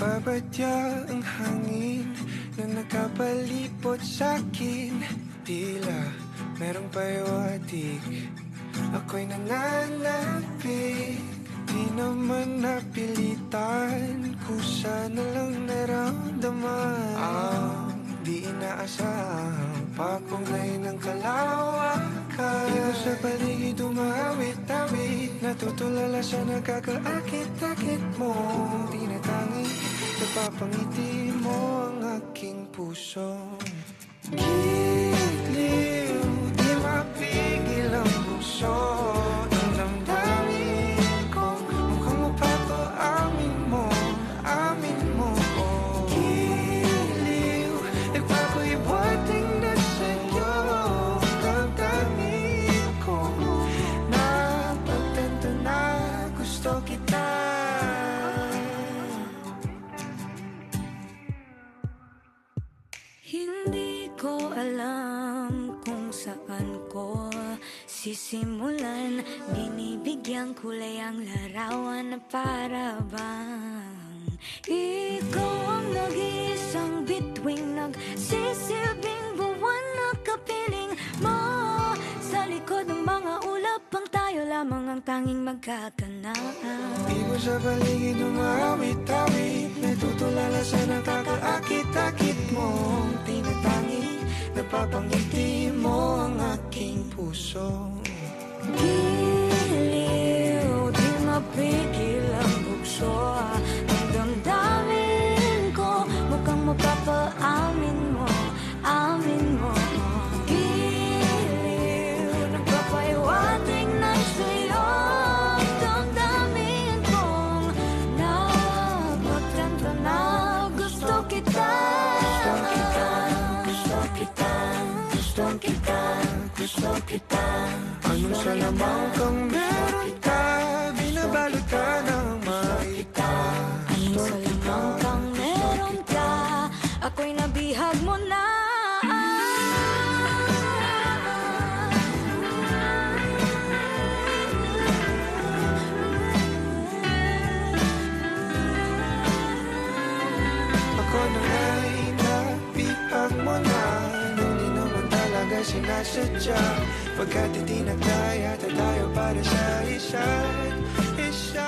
Nagbabadya ang hangin na nakapalipot sa'kin. Tila merong pahiwatig, ako'y nananapig. Di naman napilitan, kusa na lang naramdaman. Di inaasahan, papunglay ng kalawakan. Ikaw sa paligid umawit-awit, natutulala sa nakakaakit-akit mo. Tinatangi, napapangiti mo ang aking puso. Giliw, di mapigil ang puso. Ang damdamin ko, mukhang mapapaamin mo, amin mo. Giliw, nagpapahiwating na sa'yo. Ang damdamin ko, napagtanto na gusto kita. Hindi ko alam kung saan ko sisimulan. Binibigyan kulay ang larawan na para bang ikaw ang nag-iisang bituing, nagsisilbing buwan na kapiling mo. Sa likod ng mga ulap, pang tayo lamang ang tanging magkakanaan. Di mo sa paligid umawit-awit, natutulala sa nakakaakit-akit mo. Tinatangi, napapangiti mo ang aking puso. Giliw, di mapigil ang bugso. Ang damdamin ko, mukhang mapapaamin mo, amin mo. Giliw, nagpapahiwatig na sa'yo. Ang damdamin kong napagtanto na gusto kita. Gusto kita, gusto kita, gusto kita. Anong salamang kang meron ka, binabalot ka ng makita. Anong salamang kang meron ka, ako'y nabihag mo na. Ako na nga'y nabihag mo na, nung di naman talaga sinasadya. Pagkat itinagdaya tayo para sa isa't isa.